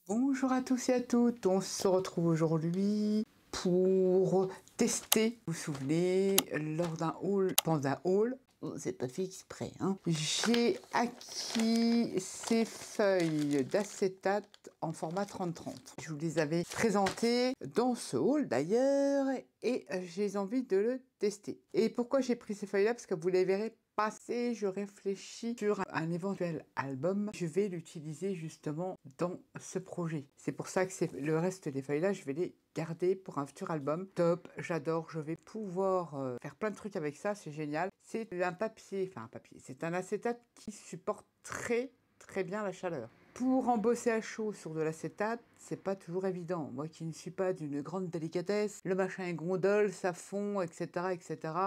Bonjour à tous et à toutes, on se retrouve aujourd'hui pour tester, vous vous souvenez, lors d'un haul, Panda Haul, c'est pas fait exprès, hein. J'ai acquis ces feuilles d'acétate en format 30-30. Je vous les avais présentées dans ce haul d'ailleurs et j'ai envie de le tester. Et pourquoi j'ai pris ces feuilles-là? Parce que vous les verrez passer, je réfléchis sur un éventuel album. Je vais l'utiliser justement dans ce projet. C'est pour ça que le reste des feuilles là, je vais les garder pour un futur album. Top, j'adore, je vais pouvoir faire plein de trucs avec ça, c'est génial. C'est un papier, c'est un acétate qui supporte très bien la chaleur. Pour embosser à chaud sur de l'acétate, c'est pas toujours évident. Moi qui ne suis pas d'une grande délicatesse, le machin est gondole, ça fond, etc.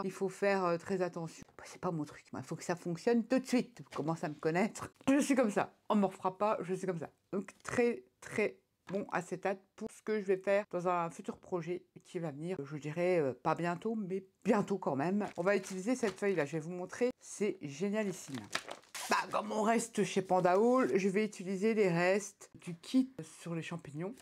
Il faut faire très attention. Bah, c'est pas mon truc, il faut que ça fonctionne tout de suite. Vous commencez à me connaître. Je suis comme ça. On me refera pas, je suis comme ça. Donc très bon acétate pour ce que je vais faire dans un futur projet qui va venir, je dirais pas bientôt, mais bientôt quand même. On va utiliser cette feuille là, je vais vous montrer, c'est génialissime. Bah, comme on reste chez Panda Haul, je vais utiliser les restes du kit sur les champignons.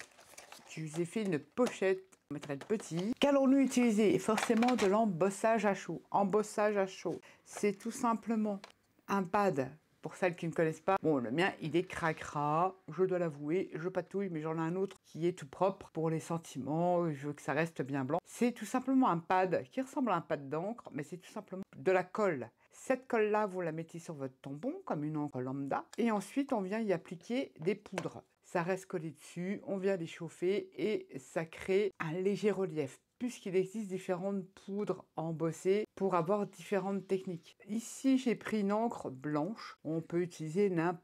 Je vous ai fait une pochette, je mettrai le petit. Qu'allons-nous utiliser? Forcément de l'embossage à chaud. Embossage à chaud, c'est tout simplement un pad. Pour celles qui ne connaissent pas, bon, le mien, il est cracra, je dois l'avouer, je patouille, mais j'en ai un autre qui est tout propre pour les sentiments, je veux que ça reste bien blanc. C'est tout simplement un pad qui ressemble à un pad d'encre, mais c'est tout simplement de la colle. Cette colle-là, vous la mettez sur votre tampon, comme une encre lambda, et ensuite, on vient y appliquer des poudres. Ça reste collé dessus, on vient les chauffer, et ça crée un léger relief, puisqu'il existe différentes poudres embossées pour avoir différentes techniques. Ici, j'ai pris une encre blanche. On peut utiliser une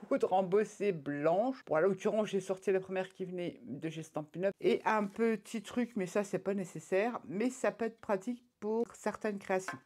poudre embossée blanche. Pour l'occurrence, j'ai sorti la première qui venait de chez Stampin' Up. Et un petit truc, mais ça, c'est pas nécessaire. Mais ça peut être pratique pour certaines créations.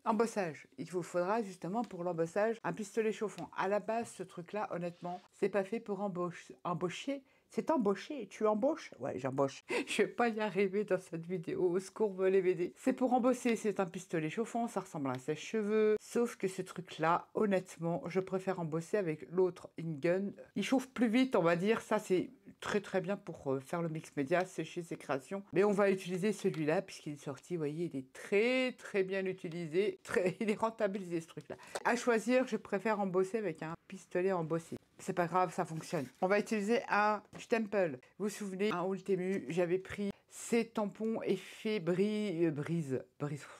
Embossage. Il vous faudra justement pour l'embossage un pistolet chauffant. À la base, ce truc-là, honnêtement, c'est pas fait pour embaucher. C'est embauché. Tu embauches? Ouais, j'embauche. Je vais pas y arriver dans cette vidéo. Au secours, les BD. C'est pour embosser. C'est un pistolet chauffant. Ça ressemble à un sèche-cheveux. Sauf que ce truc-là, honnêtement, je préfère embosser avec l'autre InGun. Il chauffe plus vite, on va dire. Ça, c'est très bien pour faire le mix média, sécher ses créations. Mais on va utiliser celui-là puisqu'il est sorti. Vous voyez, il est très bien utilisé. Il est rentabilisé, ce truc-là. À choisir, je préfère embosser avec un pistolet embossé. C'est pas grave, ça fonctionne. On va utiliser un Stempel. Vous vous souvenez, un Ultemu, j'avais pris ces tampons effet brise.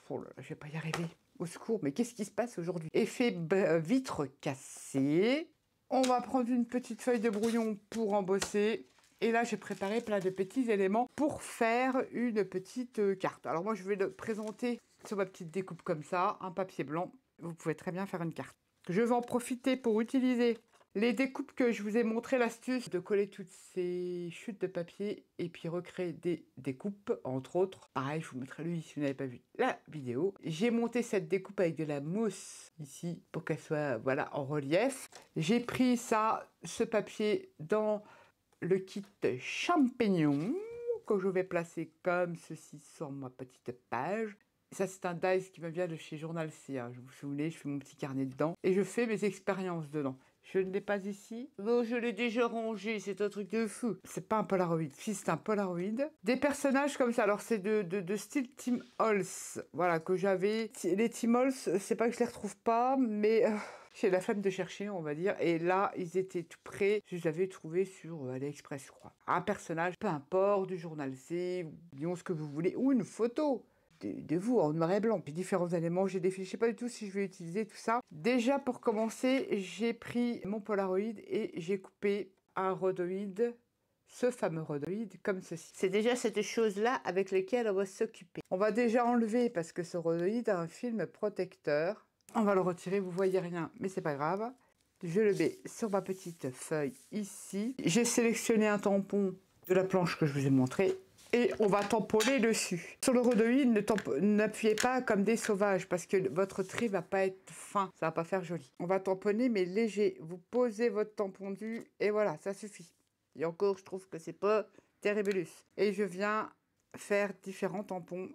Oh là là, je vais pas y arriver. Au secours, mais qu'est-ce qui se passe aujourd'hui? Effet vitre cassée. On va prendre une petite feuille de brouillon pour embosser. Et là, j'ai préparé plein de petits éléments pour faire une petite carte. Alors moi, je vais le présenter sur ma petite découpe comme ça, un papier blanc. Vous pouvez très bien faire une carte. Je vais en profiter pour utiliser les découpes que je vous ai montré l'astuce de coller toutes ces chutes de papier et puis recréer des découpes, entre autres. Pareil, je vous mettrai lui si vous n'avez pas vu la vidéo. J'ai monté cette découpe avec de la mousse ici pour qu'elle soit voilà, en relief. J'ai pris ce papier dans le kit champignon que je vais placer comme ceci sur ma petite page. Ça, c'est un dice qui me vient de chez Journal C. Hein. Vous vous souvenez, je fais mon petit carnet dedans et je fais mes expériences dedans. Je ne l'ai pas ici. Oh, je l'ai déjà rangé, c'est un truc de fou. C'est pas un Polaroid. Si, c'est un Polaroid. Des personnages comme ça. Alors, c'est de style Tim Holtz. Voilà, que j'avais. Les Tim Holtz, c'est pas que je les retrouve pas, mais j'ai la flemme de chercher, on va dire. Et là, ils étaient tout prêts. Je les avais trouvés sur AliExpress, je crois. Un personnage, peu importe, du Journal C, disons ce que vous voulez, ou une photo de vous en noir et blanc. J'ai différents éléments, j'ai défini, je sais pas du tout si je vais utiliser tout ça. Déjà pour commencer, j'ai pris mon Polaroid et j'ai coupé un rhodoïde, ce fameux rhodoïde, comme ceci. C'est déjà cette chose-là avec laquelle on va s'occuper. On va déjà enlever, parce que ce rhodoïde a un film protecteur. On va le retirer, vous voyez rien, mais c'est pas grave. Je le mets sur ma petite feuille ici. J'ai sélectionné un tampon de la planche que je vous ai montré. Et on va tamponner dessus. Sur le rhodoïde, n'appuyez pas comme des sauvages parce que votre trait va pas être fin. Ça va pas faire joli. On va tamponner mais léger. Vous posez votre tampon dessus et voilà, ça suffit. Et encore, je trouve que c'est pas terribulus. Et je viens faire différents tampons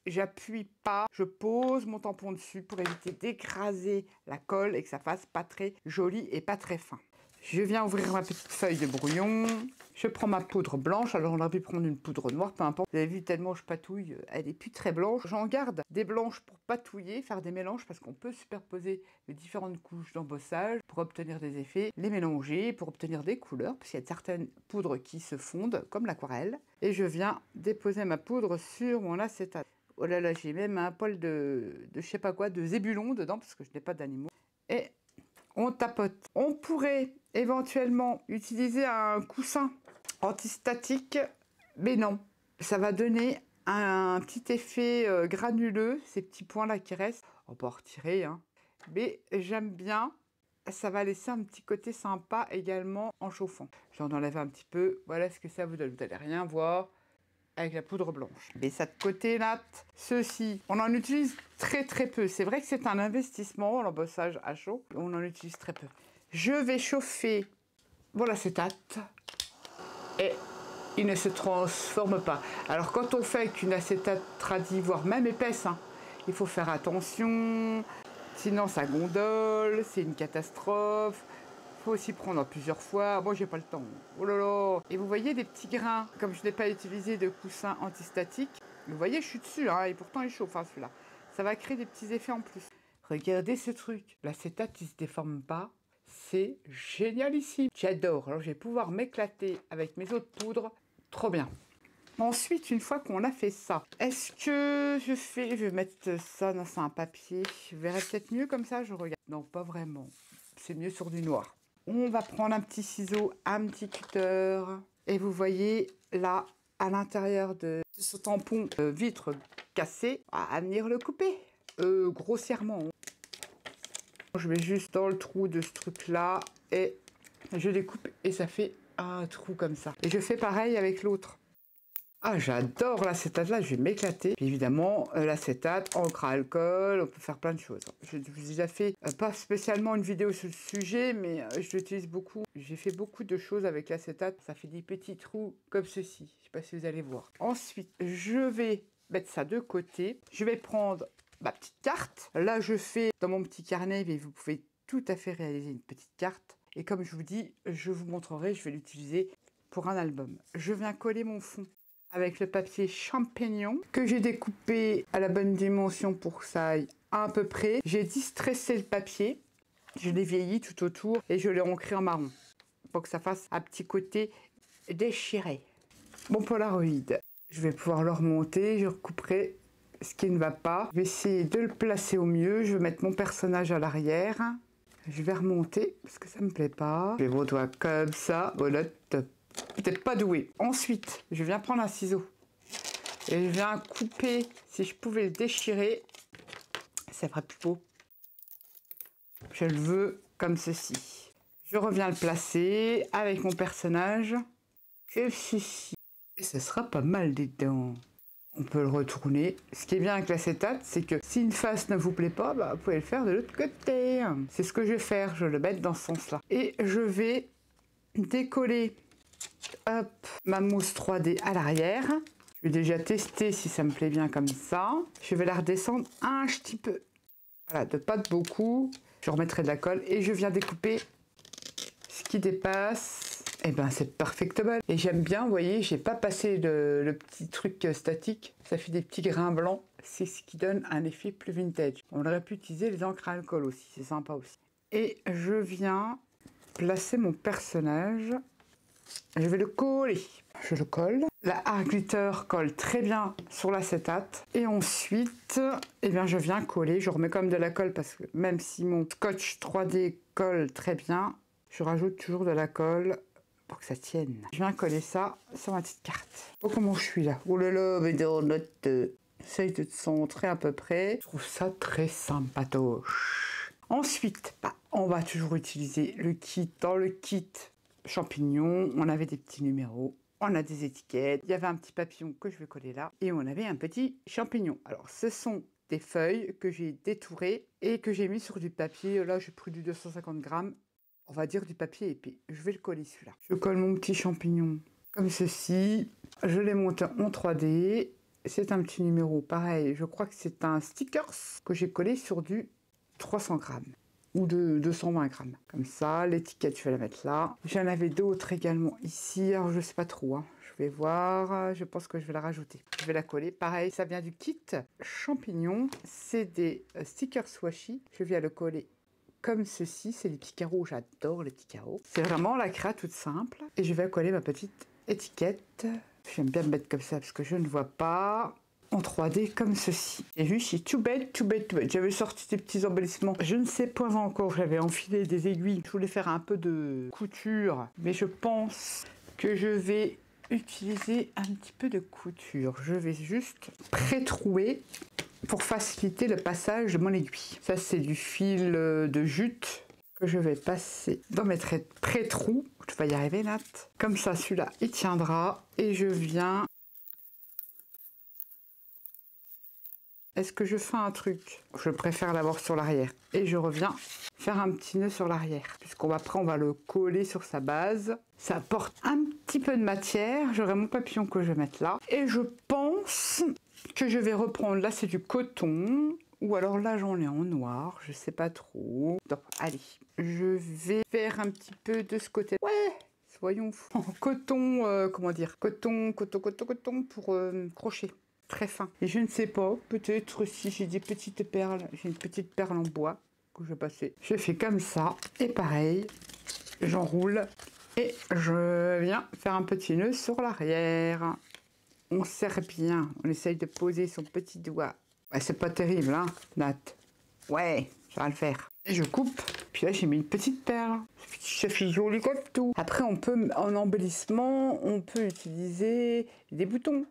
j'appuie pas, je pose mon tampon dessus pour éviter d'écraser la colle et que ça fasse pas très joli et pas très fin. Je viens ouvrir ma petite feuille de brouillon. Je prends ma poudre blanche. Alors on aurait pu prendre une poudre noire, peu importe. Vous avez vu, tellement je patouille, elle est plus très blanche. J'en garde des blanches pour patouiller, faire des mélanges, parce qu'on peut superposer les différentes couches d'embossage pour obtenir des effets, les mélanger pour obtenir des couleurs, parce qu'il y a certaines poudres qui se fondent, comme l'aquarelle. Et je viens déposer ma poudre sur mon acétate. Oh là là, j'ai même un poil de je sais pas quoi, de zébulon dedans, parce que je n'ai pas d'animaux. Et on tapote. On pourrait éventuellement utiliser un coussin antistatique, mais non. Ça va donner un petit effet granuleux, ces petits points là qui restent. On peut en retirer, hein. Mais j'aime bien. Ça va laisser un petit côté sympa également en chauffant. J'en enlève un petit peu. Voilà ce que ça vous donne. Vous n'allez rien voir avec la poudre blanche. Mais ça de côté là, ceci, on en utilise très peu. C'est vrai que c'est un investissement, l'embossage à chaud. On en utilise très peu. Je vais chauffer mon acétate et il ne se transforme pas. Alors quand on fait avec une acétate tradie, voire même épaisse, hein, il faut faire attention, sinon ça gondole, c'est une catastrophe. Il faut aussi prendre plusieurs fois. Moi, j'ai pas le temps. Oh là là. Et vous voyez des petits grains. Comme je n'ai pas utilisé de coussin antistatique, vous voyez, je suis dessus, hein, et pourtant il chauffe, hein, celui-là. Ça va créer des petits effets en plus. Regardez ce truc. L'acétate, il se déforme pas. C'est génialissime. J'adore. Alors, je vais pouvoir m'éclater avec mes autres poudres. Trop bien. Ensuite, une fois qu'on a fait ça, est-ce que je vais mettre ça dans un papier. Je verrai peut-être mieux comme ça, je regarde. Non, pas vraiment. C'est mieux sur du noir. On va prendre un petit ciseau, un petit cutter. Et vous voyez là, à l'intérieur de ce tampon vitre cassé, à venir le couper grossièrement. Je mets juste dans le trou de ce truc-là et je découpe et ça fait un trou comme ça. Et je fais pareil avec l'autre. Ah, j'adore l'acétate là, je vais m'éclater. Évidemment, l'acétate, encre à alcool, on peut faire plein de choses. Je vous ai déjà fait, pas spécialement une vidéo sur le sujet, mais je l'utilise beaucoup. J'ai fait beaucoup de choses avec l'acétate. Ça fait des petits trous comme ceci. Je sais pas si vous allez voir. Ensuite, je vais mettre ça de côté. Je vais prendre ma petite carte. Là, je fais dans mon petit carnet, mais vous pouvez tout à fait réaliser une petite carte. Et comme je vous dis, je vous montrerai, je vais l'utiliser pour un album. Je viens coller mon fond avec le papier champignon que j'ai découpé à la bonne dimension pour que ça aille à peu près. J'ai distressé le papier, je l'ai vieilli tout autour et je l'ai ancré en marron pour que ça fasse un petit côté déchiré. Mon Polaroid, je vais pouvoir le remonter, je recouperai ce qui ne va pas. Je vais essayer de le placer au mieux, je vais mettre mon personnage à l'arrière. Je vais remonter parce que ça me plaît pas. Je vais vos doigts comme ça, voilà, top. Peut-être pas doué. Ensuite, je viens prendre un ciseau et je viens couper. Si je pouvais le déchirer, ça ferait plus beau. Je le veux comme ceci. Je reviens le placer avec mon personnage. Que ceci. Et ce sera pas mal dedans. On peut le retourner. Ce qui est bien avec l'acétate, c'est que si une face ne vous plaît pas, bah, vous pouvez le faire de l'autre côté. C'est ce que je vais faire. Je vais le mettre dans ce sens-là. Et je vais décoller. Hop, ma mousse 3D à l'arrière. Je vais déjà tester si ça me plaît bien comme ça. Je vais la redescendre un petit peu. Voilà, de pas de beaucoup. Je remettrai de la colle et je viens découper ce qui dépasse. Et ben c'est perfectable. Et j'aime bien, vous voyez, j'ai pas passé le petit truc statique. Ça fait des petits grains blancs. C'est ce qui donne un effet plus vintage. On aurait pu utiliser les encres à alcool aussi, c'est sympa aussi. Et je viens placer mon personnage. Je vais le coller. Je le colle. La art glitter colle très bien sur l'acétate. Et ensuite, eh bien, je viens coller. Je remets comme de la colle parce que même si mon scotch 3D colle très bien, je rajoute toujours de la colle pour que ça tienne. Je viens coller ça sur ma petite carte. Oh, comment je suis là. Oh là là, mais dans notre... J'essaye de te centrer à peu près. Je trouve ça très sympatoche. Ensuite, bah, on va toujours utiliser le kit. Dans le kit champignons, on avait des petits numéros, on a des étiquettes, il y avait un petit papillon que je vais coller là, et on avait un petit champignon. Alors, ce sont des feuilles que j'ai détourées et que j'ai mis sur du papier. Là, j'ai pris du 250 grammes, on va dire du papier épais. Je vais le coller celui-là. Je colle mon petit champignon comme ceci. Je l'ai monté en 3D. c'est un petit numéro. Pareil, je crois que c'est un stickers que j'ai collé sur du 300 grammes ou de 220 grammes. Comme ça, l'étiquette, je vais la mettre là. J'en avais d'autres également ici. Alors, je sais pas trop. Hein. Je vais voir. Je pense que je vais la rajouter. Je vais la coller. Pareil, ça vient du kit champignons. C'est des stickers washi. Je viens le coller comme ceci. C'est des petits carreaux. J'adore les petits carreaux. C'est vraiment la créa toute simple. Et je vais coller ma petite étiquette. J'aime bien me mettre comme ça parce que je ne vois pas. En 3D comme ceci. Et vu, c'est tout bête, tout bête, tout bête. J'avais sorti des petits embellissements. Je ne sais pas encore, j'avais enfilé des aiguilles. Je voulais faire un peu de couture, mais je pense que je vais utiliser un petit peu de couture. Je vais juste pré-trouer pour faciliter le passage de mon aiguille. Ça, c'est du fil de jute que je vais passer dans mes pré-trous. Tu vas y arriver, Nat. Comme ça, celui-là, il tiendra. Et je viens... Est-ce que je fais un truc? Je préfère l'avoir sur l'arrière. Et je reviens faire un petit nœud sur l'arrière. Après, on va le coller sur sa base. Ça apporte un petit peu de matière. J'aurai mon papillon que je vais mettre là. Et je pense que je vais reprendre. Là, c'est du coton. Ou alors là, j'en ai en noir. Je sais pas trop. Donc, allez. Je vais faire un petit peu de ce côté. Ouais! Soyons fous. En coton, comment dire? Coton pour crochet. Très fin. Et je ne sais pas, peut-être si j'ai des petites perles, j'ai une petite perle en bois que je vais passer. Je fais comme ça, et pareil, j'enroule et je viens faire un petit nœud sur l'arrière. On serre bien, on essaye de poser son petit doigt. Ouais, c'est pas terrible, hein, Nat? Ouais, ça va le faire. Et je coupe, puis là j'ai mis une petite perle. Ça fait joli comme tout. Après, on peut, en embellissement, on peut utiliser des boutons.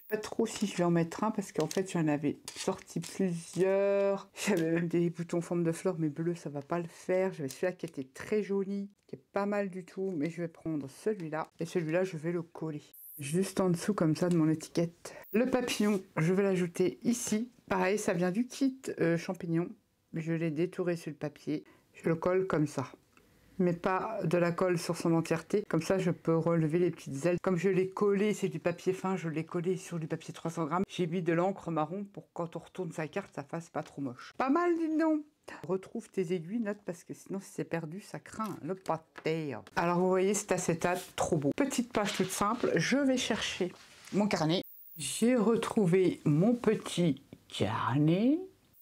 Pas trop si je vais en mettre un parce qu'en fait j'en avais sorti plusieurs. J'avais même des boutons en forme de fleurs mais bleu ça va pas le faire. J'avais celui-là qui était très joli, qui est pas mal du tout, mais je vais prendre celui-là et celui-là je vais le coller juste en dessous comme ça de mon étiquette. Le papillon je vais l'ajouter ici. Pareil ça vient du kit champignon. Je l'ai détouré sur le papier. Je le colle comme ça. Mais pas de la colle sur son entièreté. Comme ça, je peux relever les petites ailes. Comme je l'ai collé, c'est du papier fin, je l'ai collé sur du papier 300 grammes. J'ai mis de l'encre marron pour quand on retourne sa carte, ça fasse pas trop moche. Pas mal, dis donc. Retrouve tes aiguilles, Note, parce que sinon, si c'est perdu, ça craint le pâté. Alors, vous voyez, cet acétate, trop beau. Petite page toute simple, je vais chercher mon carnet. J'ai retrouvé mon petit carnet.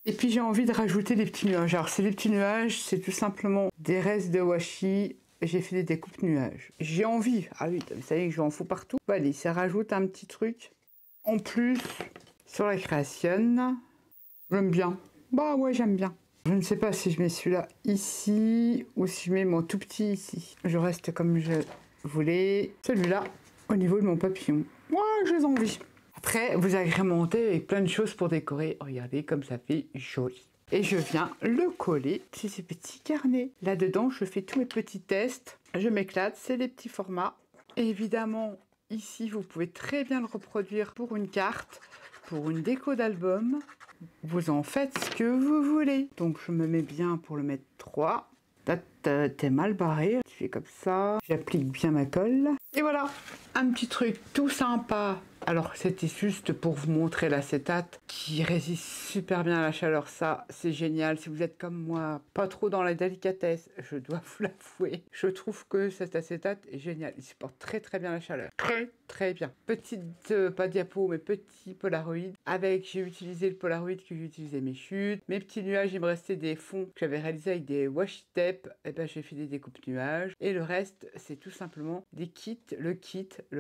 Et puis j'ai envie de rajouter des petits nuages. Alors c'est des petits nuages, c'est tout simplement des restes de washi. J'ai fait des découpes nuages. J'ai envie, ah oui, vous savez que j'en fous partout. Bah, allez, ça rajoute un petit truc en plus sur la création. J'aime bien. Bah ouais, j'aime bien. Je ne sais pas si je mets celui-là ici ou si je mets mon tout petit ici. Je reste comme je voulais. Celui-là au niveau de mon papillon. Moi, j'ai envie. Après, vous agrémentez avec plein de choses pour décorer. Regardez comme ça fait joli. Et je viens le coller sur ces petits carnets. Là-dedans, je fais tous mes petits tests. Je m'éclate, c'est les petits formats. Et évidemment, ici, vous pouvez très bien le reproduire pour une carte, pour une déco d'album. Vous en faites ce que vous voulez. Donc, je me mets bien pour le mettre 3. T'es mal barré, tu fais comme ça, j'applique bien ma colle. Et voilà, un petit truc tout sympa. Alors c'était juste pour vous montrer l'acétate qui résiste super bien à la chaleur. Ça c'est génial, si vous êtes comme moi, pas trop dans la délicatesse, je dois vous l'avouer. Je trouve que cet acétate est génial, il supporte très très bien la chaleur. Très bien. Petite, pas diapo, mais petit Polaroid. Avec, j'ai utilisé le Polaroid que j'ai utilisé mes chutes. Mes petits nuages, il me restait des fonds que j'avais réalisés avec des washi tape. Et ben j'ai fait des découpes nuages. Et le reste, c'est tout simplement des kits. Le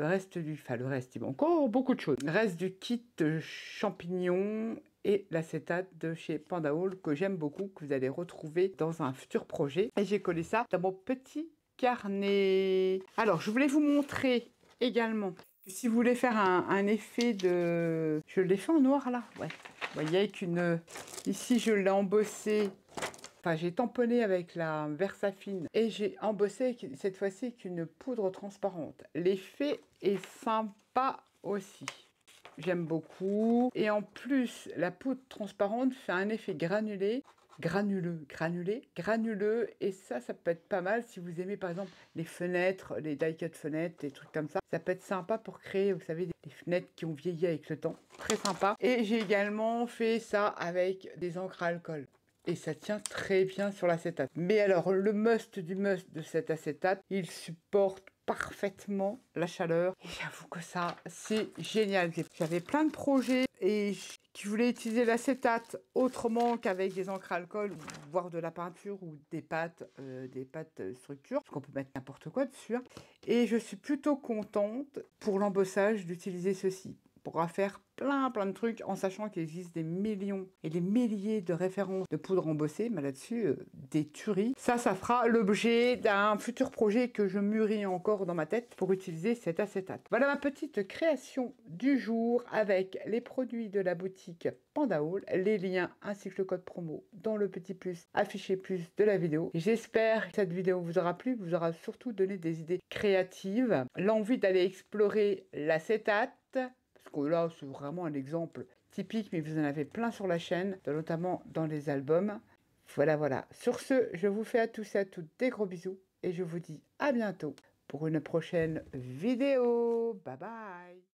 reste du... Enfin, le reste, il y a encore beaucoup de choses. Le reste du kit champignons et l'acétate de chez Panda Hall que j'aime beaucoup, que vous allez retrouver dans un futur projet. Et j'ai collé ça dans mon petit carnet. Alors, je voulais vous montrer également que si vous voulez faire un effet de... Je l'ai fait en noir là, ouais. Vous voyez avec une... Ici, je l'ai embossé. Enfin, j'ai tamponné avec la Versafine et j'ai embossé cette fois-ci avec une poudre transparente. L'effet est sympa aussi. J'aime beaucoup. Et en plus, la poudre transparente fait un effet granulé. Granuleux. Et ça peut être pas mal si vous aimez par exemple les fenêtres, les die-cut fenêtres, des trucs comme ça. Ça peut être sympa pour créer, vous savez, des fenêtres qui ont vieilli avec le temps. Très sympa. Et j'ai également fait ça avec des encres à alcool. Et ça tient très bien sur l'acétate. Mais alors, le must du must de cet acétate, il supporte parfaitement la chaleur. Et j'avoue que ça, c'est génial. J'avais plein de projets qui voulaient utiliser l'acétate autrement qu'avec des encres à alcool, voire de la peinture ou des pâtes structure, parce qu'on peut mettre n'importe quoi dessus. Hein. Et je suis plutôt contente pour l'embossage d'utiliser ceci. On pourra faire plein de trucs en sachant qu'il existe des millions et des milliers de références de poudre embossée, mais là-dessus, des tueries. Ça fera l'objet d'un futur projet que je mûris encore dans ma tête pour utiliser cet acétate. Voilà ma petite création du jour avec les produits de la boutique Panda Haul, les liens ainsi que le code promo dans le petit plus affiché plus de la vidéo. J'espère que cette vidéo vous aura plu, vous aura surtout donné des idées créatives, l'envie d'aller explorer l'acétate. Parce que là, c'est vraiment un exemple typique, mais vous en avez plein sur la chaîne, notamment dans les albums. Voilà. Sur ce, je vous fais à tous et à toutes des gros bisous et je vous dis à bientôt pour une prochaine vidéo. Bye bye.